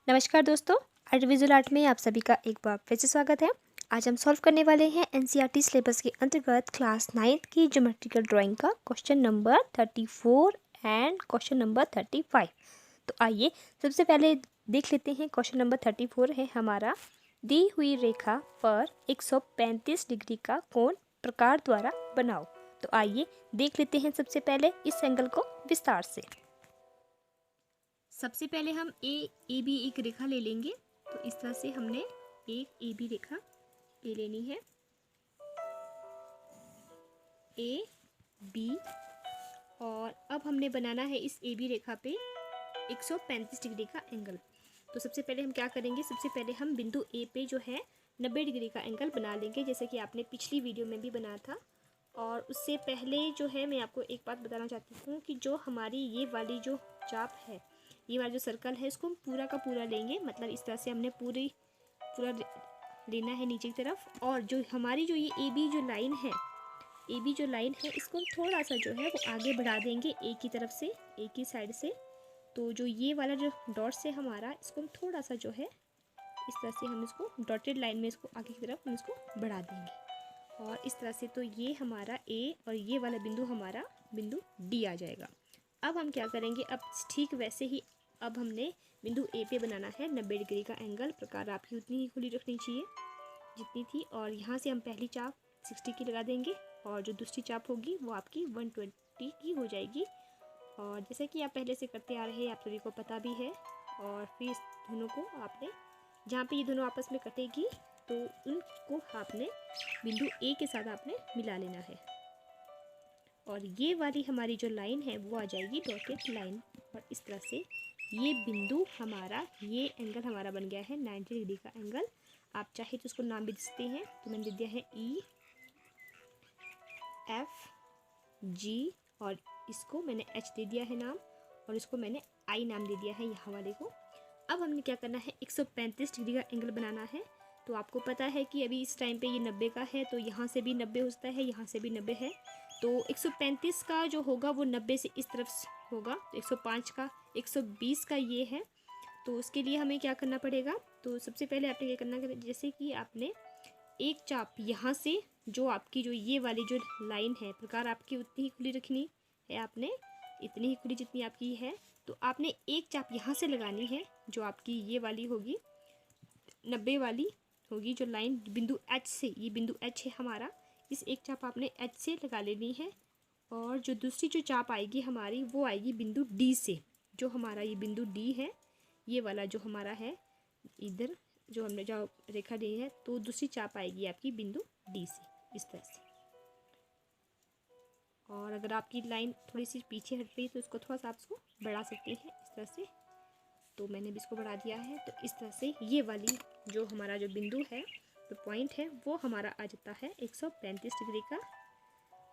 नमस्कार दोस्तों, art visual art में आप सभी का एक बार फिर से स्वागत है। आज हम सॉल्व करने वाले हैं एनसीईआरटी सिलेबस के अंतर्गत क्लास 9th की ज्योमेट्रिकल ड्राइंग का question number 34 and question number 35। तो आइए सबसे पहले देख लेते हैं। क्वेश्चन नंबर 34 है हमारा, दी हुई रेखा पर 135 डिग्री का कोण प्रकार द्वारा बनाओ। तो आइए देख लेते हैं सबसे पहले इस एंगल को विस्तार से। सबसे पहले हम ए बी एक रेखा ले लेंगे। तो इस तरह से हमने एक ए बी रेखा ले लेनी है, ए बी। और अब हमने बनाना है इस ए बी रेखा पे 135 डिग्री का एंगल। तो सबसे पहले हम क्या करेंगे, सबसे पहले हम बिंदु ए पे जो है 90 डिग्री का एंगल बना लेंगे, जैसे कि आपने पिछली वीडियो में भी बनाया था। और उससे पहले जो है मैं आपको एक बात बताना चाहती हूँ कि जो हमारी ये वाली जो चाप है, ये वाला जो सर्कल है, इसको हम पूरा का पूरा लेंगे। मतलब इस तरह से हमने पूरा लेना है नीचे की तरफ। और जो हमारी जो ये ए बी जो लाइन है, ए बी जो लाइन है, इसको हम थोड़ा सा जो है वो आगे बढ़ा देंगे ए की तरफ से, ए की साइड से। तो जो ये वाला जो डॉट्स है हमारा, इसको हम थोड़ा सा जो है इस तरह से हम इसको डॉटेड लाइन में इसको आगे की तरफ हम इसको बढ़ा देंगे। और इस तरह से तो ये हमारा ए और ये वाला बिंदु हमारा बिंदु डी आ जाएगा। अब हम क्या करेंगे, अब ठीक वैसे ही अब हमने बिंदु ए पे बनाना है 90 डिग्री का एंगल। प्रकार आपकी उतनी ही खुली रखनी चाहिए जितनी थी। और यहाँ से हम पहली चाप 60 की लगा देंगे और जो दूसरी चाप होगी वो आपकी 120 की हो जाएगी। और जैसे कि आप पहले से करते आ रहे हैं, आप सभी को पता भी है। और फिर इस दोनों को आपने, जहाँ पे ये दोनों आपस में कटेगी, तो उनको आपने बिंदु ए के साथ आपने मिला लेना है। और ये वाली हमारी जो लाइन है वो आ जाएगी डॉटेड लाइन। और इस तरह से ये बिंदु हमारा, ये एंगल हमारा बन गया है 90 डिग्री का एंगल। आप चाहे तो उसको नाम भी दे सकते हैं। तो मैंने दे दिया है ई एफ जी, और इसको मैंने एच दे दिया है नाम, और इसको मैंने आई नाम दे दिया है यहाँ वाले को। अब हमने क्या करना है, 135 डिग्री का एंगल बनाना है। तो आपको पता है कि अभी इस टाइम पे ये 90 का है, तो यहाँ से भी 90 होता है, यहाँ से भी 90 है। तो 135 का जो होगा वो 90 से इस तरफ होगा। तो 105 का 120 का ये है। तो उसके लिए हमें क्या करना पड़ेगा, तो सबसे पहले आपने क्या करना है, जैसे कि आपने एक चाप यहाँ से, जो आपकी जो ये वाली जो लाइन है, प्रकार आपकी उतनी ही खुली रखनी है, आपने इतनी ही खुली जितनी आपकी है। तो आपने एक चाप यहाँ से लगानी है, जो आपकी ये वाली होगी 90 वाली होगी, जो लाइन बिंदु एच से, ये बिंदु एच है हमारा, इस एक चाप आपने एच से लगा लेनी है। और जो दूसरी जो चाप आएगी हमारी वो आएगी बिंदु डी से, जो हमारा ये बिंदु डी है, ये वाला जो हमारा है इधर जो हमने जो रेखा ली है, तो दूसरी चाप आएगी आपकी बिंदु डी से इस तरह से। और अगर आपकी लाइन थोड़ी सी पीछे हट रही है तो इसको थोड़ा सा आप इसको बढ़ा सकते हैं इस तरह से। तो मैंने भी इसको बढ़ा दिया है। तो इस तरह से ये वाली जो हमारा जो बिंदु है, तो पॉइंट है, वो हमारा आ जाता है 135 डिग्री का।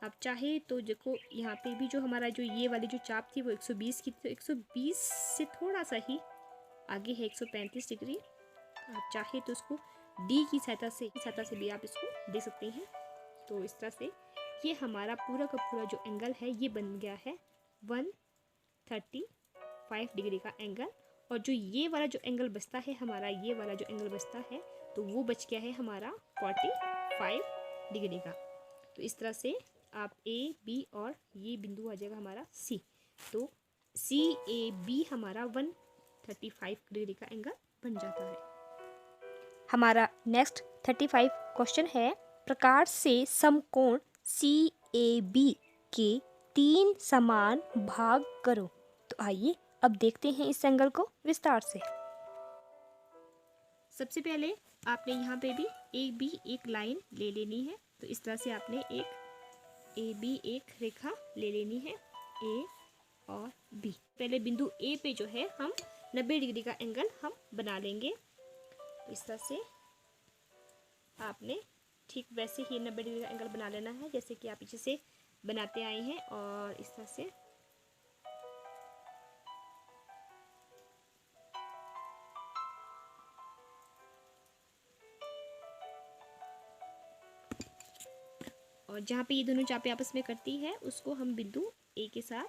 आप चाहे तो देखो यहाँ पे भी जो हमारा जो ये वाली जो चाप थी वो 120 की थी, तो 120 से थोड़ा सा ही आगे है 135 डिग्री। आप चाहे तो उसको डी की सहायता से भी आप इसको दे सकते हैं। तो इस तरह से ये हमारा पूरा का पूरा जो एंगल है ये बन गया है 135 डिग्री का एंगल। और जो ये वाला जो एंगल बचता है हमारा, ये वाला जो एंगल बचता है, तो वो बच गया है हमारा 45 डिग्री का। तो इस तरह से आप ए बी और ये बिंदु आ जाएगा हमारा सी। तो सी ए बी हमारा 135 डिग्री का एंगल बन जाता है। हमारा नेक्स्ट 35 क्वेश्चन है, प्रकार से समकोण सी ए बी के 3 समान भाग करो। तो आइए अब देखते हैं इस एंगल को विस्तार से। सबसे पहले आपने यहाँ पे भी ए बी एक लाइन ले लेनी है। तो इस तरह से आपने एक ए बी एक रेखा ले लेनी है, ए और बी। पहले बिंदु ए पे जो है हम 90 डिग्री का एंगल हम बना लेंगे। तो इस तरह से आपने ठीक वैसे ही 90 डिग्री का एंगल बना लेना है, जैसे कि आप पीछे से बनाते आए हैं। और इस तरह से और जहाँ पे ये दोनों चापें आपस में करती है उसको हम बिंदु ए के साथ,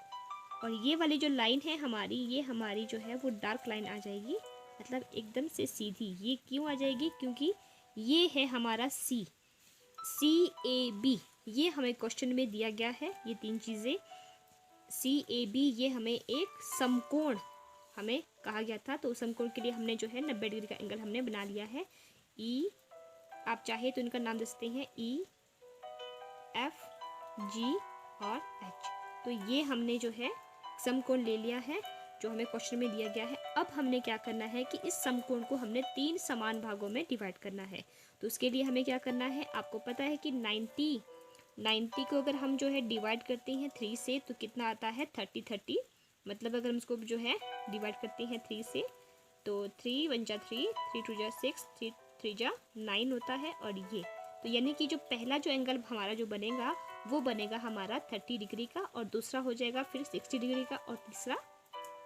और ये वाली जो लाइन है हमारी, ये हमारी जो है वो डार्क लाइन आ जाएगी। मतलब एकदम से सीधी। ये क्यों आ जाएगी? क्योंकि ये है हमारा सी, CAB, ये हमें क्वेश्चन में दिया गया है। ये 3 चीज़ें CAB, ये हमें एक समकोण हमें कहा गया था, तो समकोण के लिए हमने जो है 90 डिग्री का एंगल हमने बना लिया है। E, आप चाहे तो इनका नाम दे सकते हैं E, F, G और H। तो ये हमने जो है समकोण ले लिया है जो हमें क्वेश्चन में दिया गया है। अब हमने क्या करना है कि इस समकोण को हमने 3 समान भागों में डिवाइड करना है। तो उसके लिए हमें क्या करना है, आपको पता है कि 90 को अगर हम जो है डिवाइड करते हैं 3 से तो कितना आता है 30। मतलब अगर हम इसको जो है डिवाइड करते हैं 3 से तो 3 1 जा 3, 3 2 जा 6, 3 3 जा 9 होता है। और ये तो यानी कि जो पहला जो एंगल हमारा जो बनेगा वो बनेगा हमारा 30 डिग्री का, और दूसरा हो जाएगा फिर 60 डिग्री का, और तीसरा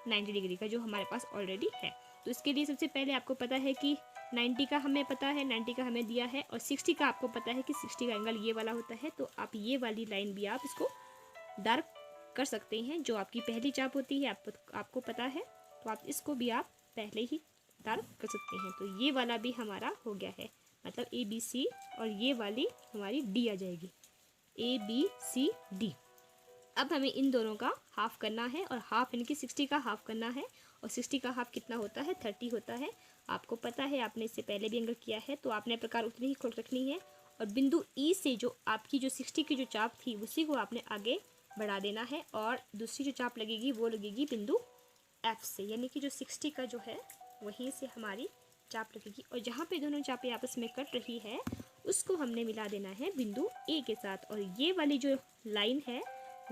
90 डिग्री का जो हमारे पास ऑलरेडी है। तो इसके लिए सबसे पहले आपको पता है कि 90 का हमें पता है, 90 का हमें दिया है, और 60 का आपको पता है कि 60 का एंगल ये वाला होता है। तो आप ये वाली लाइन भी आप इसको डार्क कर सकते हैं। जो आपकी पहली चाप होती है आपको पता है, तो आप इसको भी आप पहले ही डार्क कर सकते हैं। तो ये वाला भी हमारा हो गया है, मतलब ABC, और ये वाली हमारी D आ जाएगी, ABCD। अब हमें इन दोनों का हाफ करना है, और हाफ इनकी 60 का हाफ करना है, और 60 का हाफ कितना होता है 30 होता है। आपको पता है, आपने इससे पहले भी एंगल किया है, तो आपने प्रकार उतनी ही खोल रखनी है। और बिंदु E से जो आपकी जो 60 की जो चाप थी उसी को आपने आगे बढ़ा देना है, और दूसरी जो चाप लगेगी वो लगेगी बिंदु F से, यानी कि जो 60 का जो है वहीं से हमारी चाप लगेगी। और जहाँ पे दोनों चापें आपस में कट रही है उसको हमने मिला देना है बिंदु A के साथ। और ये वाली जो लाइन है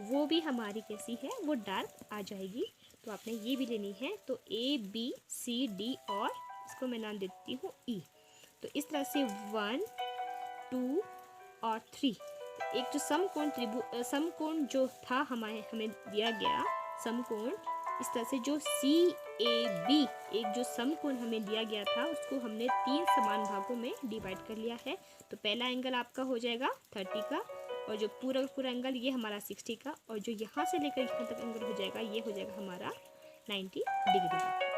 वो भी हमारी कैसी है, वो डार्क आ जाएगी। तो आपने ये भी लेनी है। तो ABCD, और इसको मैं नाम देती हूँ E। तो इस तरह से 1 2 और 3 एक जो समकोण जो था हमें दिया गया समकोण, इस तरह से जो CAB एक जो समकोण हमें दिया गया था उसको हमने 3 समान भागों में डिवाइड कर लिया है। तो पहला एंगल आपका हो जाएगा 30 का, और जो पूरा एंगल ये हमारा 60 का, और जो यहाँ से लेकर यहाँ तक एंगल हो जाएगा ये हो जाएगा हमारा 90 डिग्री का।